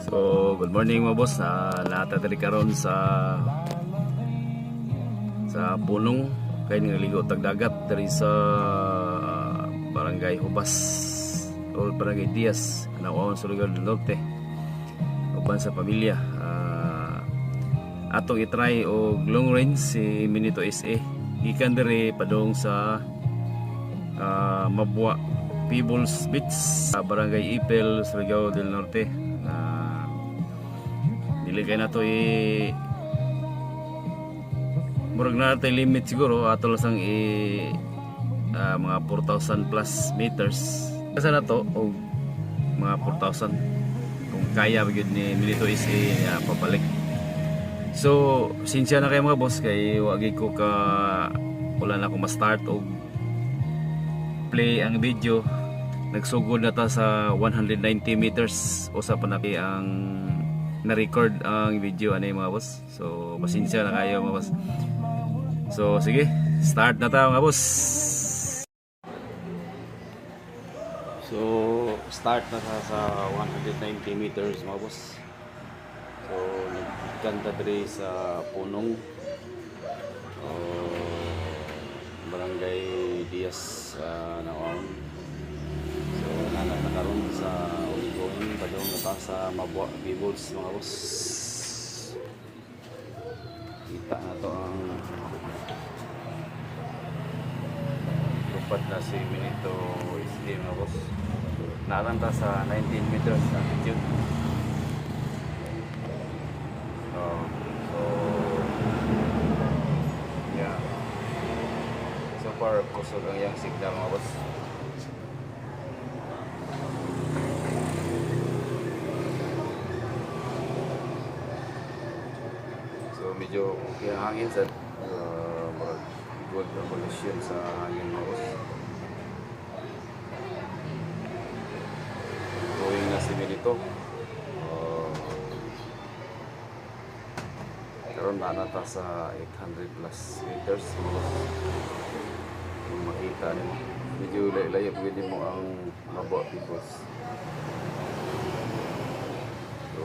So, good morning mga boss. Natadali karon sa punong kay niligo tagdagat dari sa Barangay Hubas o Barangay Diaz, Anawaon, Surigao del Norte. Uban sa pamilya. Atong itry og long range si Minito SA. Gikan diri padung sa Mabwa Peebles Beach, Barangay Ipil, Surigao del Norte. Dili na to murag na natin limit siguro ato lasang mga 4,000 plus meters kasi na to o mga 4,000 kung kaya bigod ni Milito SA papalik. So sinsya na kayo mga boss kay wagi ko ka wala na ako ma-start o play ang video. Nagsugod na ta sa 190 meters o sa panaki ang na-record ang video mga boss. So pasensya na kayo mga boss. So sige, start na tayo mga boss. So start na sa 190 meters mga boss. So nagkanta diri sa punong Barangay Diaz Anawaon. So nanakaroon sa ongoing padong na sa Mabwa Peebles mga boss. Kita na to ang lupad na si Minito SA mga boss. Naranta sa 19 meters altitude. So yeah, so far kusog ang yang signal mga boss. So medyo okay ang hangin sa good pollution sa hangin mga boss. Going na si Minito. Karon na nata sa 800 plus meters mga boss. Kung makita nimo medyo layo pwede mo ang Mabwa Peebles. So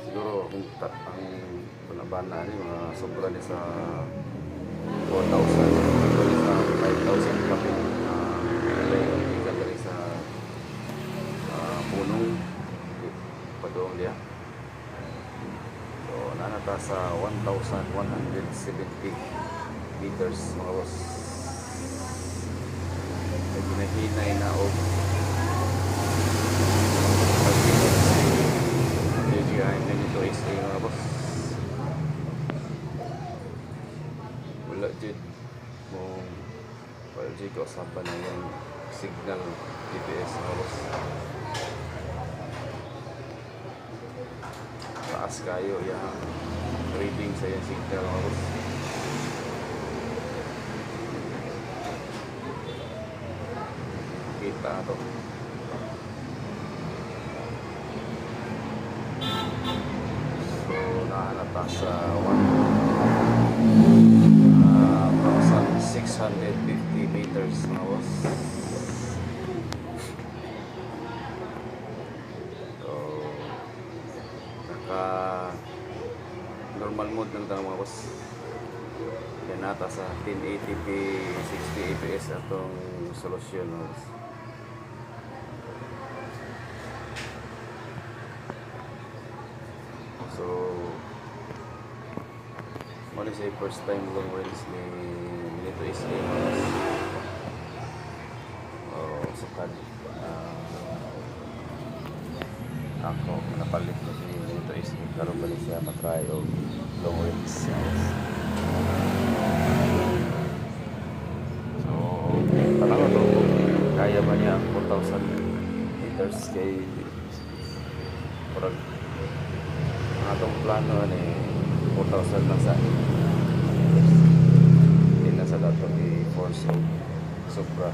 siguro ang panabana ni mga sobra ni sa 4,000 sobra sa 5,000 kapit layo ikan dari sa punong padong dia. So nanata sa 1,170 meters mga boss. Hinahinay na og Minito SA mga boss. Wala dyan mong wala dyan kausapan na yung signal GPS mga boss. Taas kayo yung reading sa yung signal mga boss. Kita ito. So nahanap sa 1,650 meters mga boss. So naka normal mode ng mga boss. Yan nata sa 1080p 60 fps atong solusyon mga boss. So what is the first time long range ni Minito SA mga boss. Sukad ako napalit ko si Minito SA karon ba siya matry o long range. So tanong ito kaya ba niya 4,000 meters kay parang atong plano ni 4,000 lang sa hindi na sa dato ni force o sobra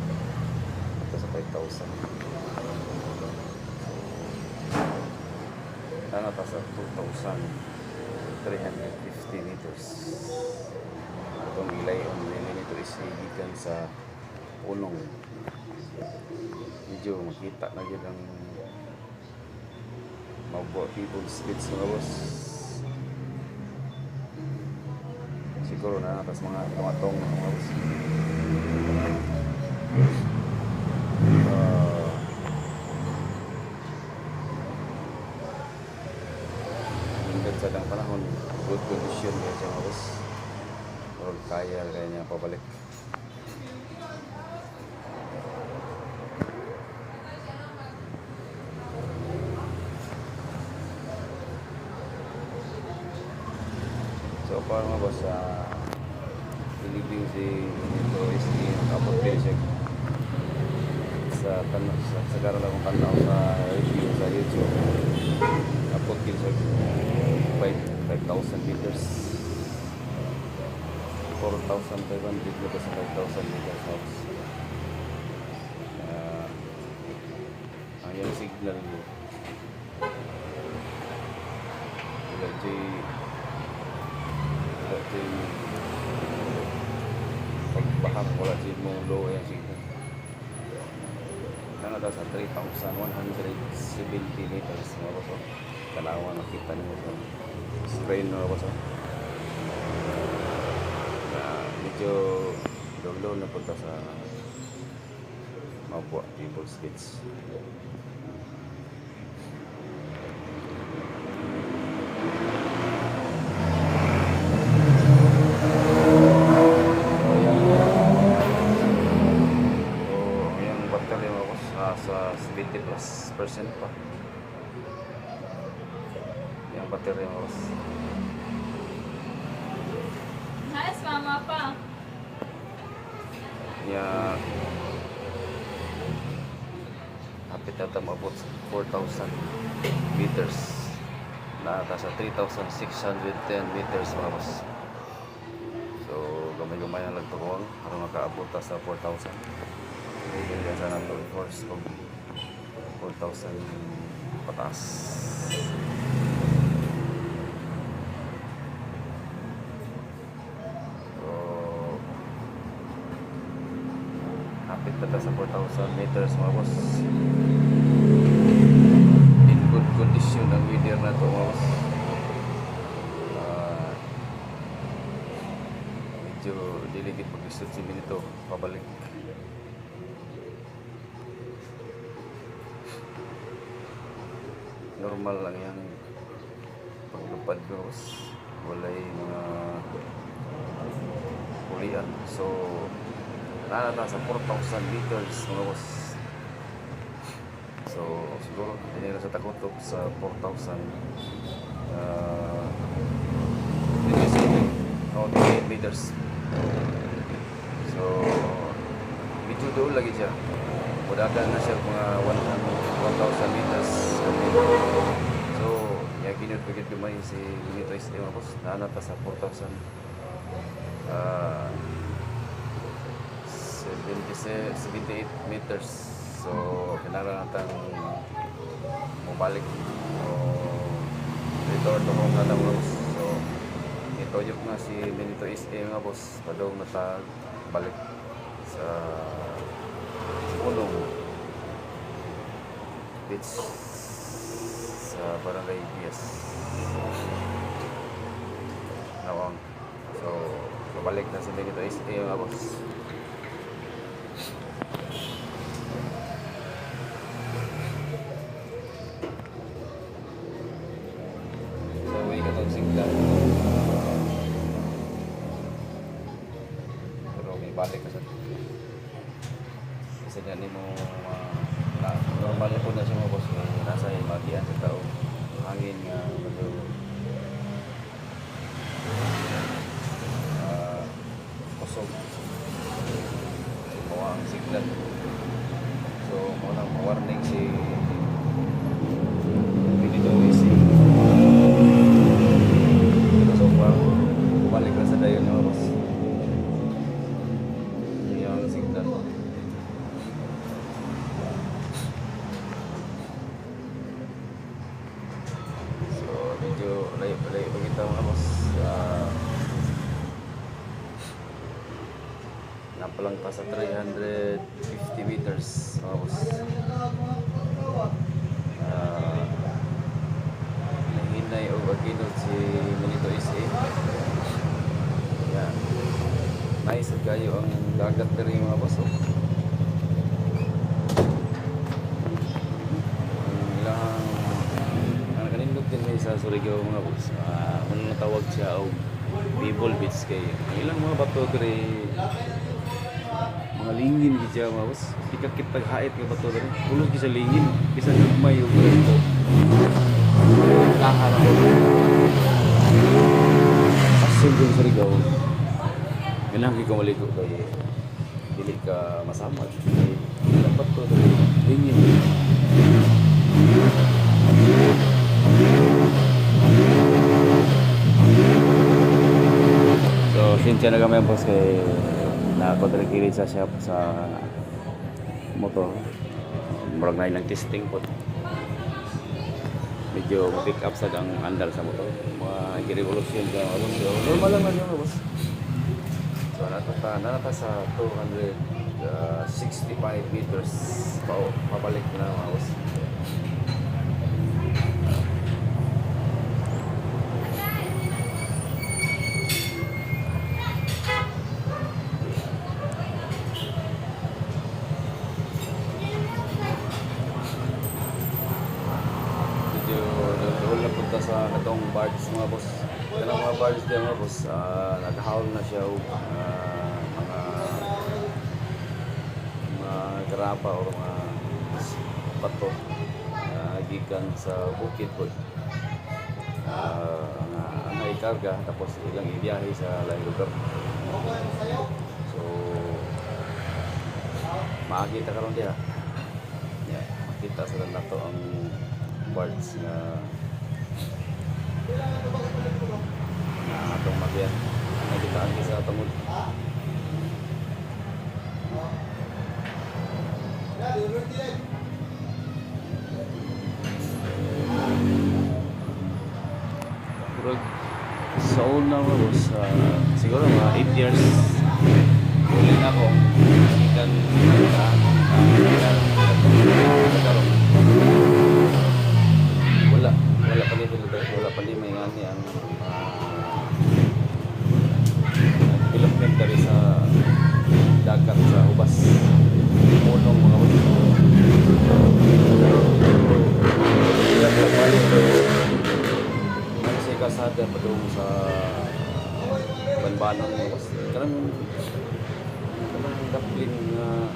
ito sa 5,000. Ano pa sa 2,350 meters. Itong ilay ang Minito SA gikan sa unong. Medyo makita na yun ang Mabua People's Kids mga boss. Siguro na atas mga tumatong mga boss. Hanggang sa lang panahon, good condition kaya siya mga boss. Or kaya niya pabalik. So para mga boss, pilipin si ito is nakapot din siya sa karoon akong kanaw sa review sa YouTube. Nakapot din siya 5,000 meters, 4,500 meters sa 5,000 meters boss. Ang yung signal pagbahak wala si mong low yan signal. Ano daw sa 3,170 meters mga boss. Kalawa nakita niyo sa screen mga boss. Medyo low na punta sa Mabua People's Kids. Sa 70+% pa yung battery mo. Nice, mama pa. Yeah, hapit na mabot sa 4,000 meters na ata sa 3,610 meters mga boss. So gamay-gamay na lang tukuang para makaabot sa 4,000. Hindi sana ito i-force kung 4,000 pataas. So hapit na sa 4,000 meters mga boss. In good condition ang weather na ito mga boss. Medyo diligid pag-isot si Minito pabalik. Normal lang yan paglupad ko, walay mga pulian. So nalata sa 4,000 meters mga boss. So siguro hindi na sa takutok sa 4,000 28 meters. So medyo doon lagi siya. Mudagan na siya mga 1,000 meters. So, yakin yun pagkat lumay si Minito is mga boss. Naanata sa 4,000 78 meters. So, kailangan natin mabalik o return to home na lang boss. So, ito yung nga si Minito is mga boss. Padong balik sa Unong Beach sa Barangay Diaz Nawang. So babalik na si Benito SE mga boss. So way ka itong sigla pero may balik ka sa isa dyan ni mo normal po na siya mga boss. Nasa magian sa tao hangin nga kusog mawa ang signal. So muna warning si Benito Isi. So balik na sa dayon mga boss. Yung signal. Layo pa kita mga boss. palang pa sa 350 meters mga boss. Nahinay o aginod si Manito SA. Yan. Nice kayo ang dagat pero yung mga boss. Ang kanindog din may sa Surigao mga boss. Ano natawag siya o People Beach kay ang ilang mga bato diri mga lingin gid siya mga boss. Di ka kitag hait nga bato diri. Ulog gid sa lingin bisan gagmay og ko. Lahar ako. Asin din Surigao. Ganang ko maligo kay dili ka masamad. Dapat to diri lingin. So, sinsya na kami boss kay nakontrikiri sa shop sa motor. Murag na ilang testing po. Medyo pick up sa ang andal sa motor. Mga i-revolution ka. Normal lang man yun boss. So, nata sa 265 meters pabalik na mga boss. Sa katong barge mga boss. Kanang mga barge din mga boss, nag-haul na siya og mga garapa o mga bato gikan sa bukid po. Ang ikarga tapos ilang ibiyahe sa lain lugar. So makita karon dia. Yeah, makita sa nato ang barge na atong magyan ang nagitaan sa tungod. Pero sa una mo boss, siguro mga 8 years ulit ako ikan wala pa nito wala pa may ngani ang development dari sa dagat sa ubas punong mga boss. Ano sa kasada pa doon sa Banbanang mga boss. Karang daplin na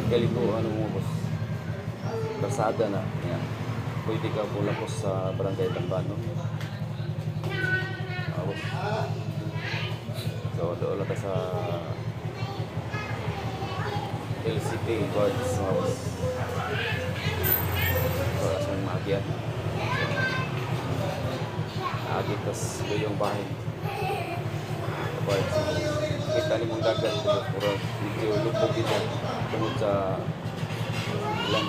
galiko ano mga boss. Kasada na. Yan. Pwede ka pulapos sa barangay Banbanang. So, doon lang sa LCT guards mga boss. Wala siyang magyan. Nagitas ko yung bahay. Guards. Kita ni mong dagat. Puro medyo lupog ito. Tungkol sa ilang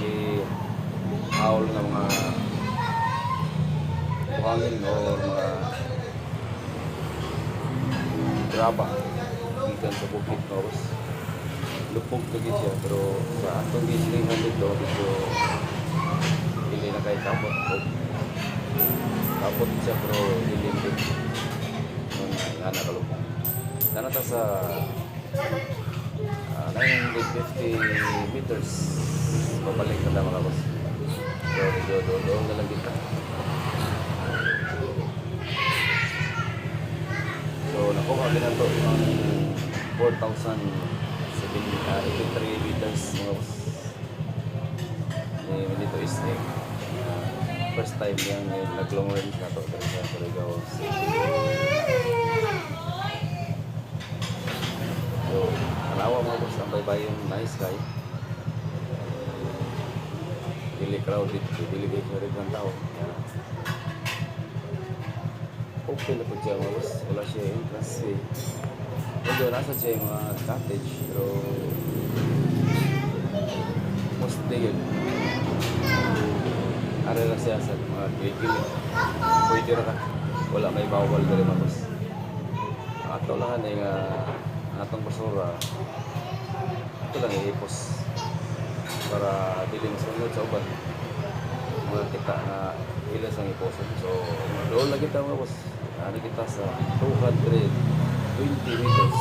haul ng mga buhangin o mga graba ikan sa bukid no boss. Lupog lagi siya pero sa atong gisling dito hindi na kay kapot siya pero dilim din nga nakalupog nanata sa 950 meters pabalik na mga boss. So doon na lang kita. So nakuha din na ito ang 4,083 meters mga boss. Dito is first time yung nag-long range na ito sa Surigao. So alawa mga boss ang baybayong nice guy. Dili crowded, dili big na rin ng tao. Okay na po siya mga boss, wala siya entrance fee. Medyo nasa siya yung mga cottage, pero mostly yun. Ari lang siya sa mga kilikili. Pwede rin ka, wala may bawal na rin mga boss. Ato lang yung atong basura ito lang iipos para dili masunod sa uban mga kita na ilas ang iposon. So doon lang kita mga boss, ano kita sa 220 meters.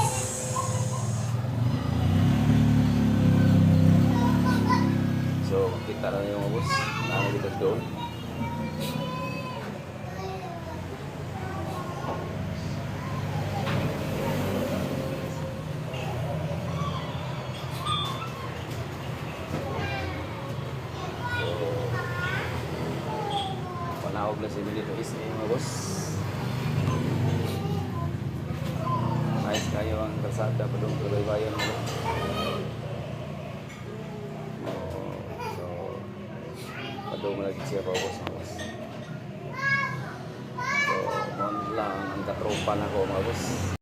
So kita na yung mga boss, ano kita doon. Panawag lang si Milito is mga boss. Nice kayo ang kalsada padung Bayan mo. So padung mo lagi siya pa boss. So mon lang ang katropa na ko mga boss.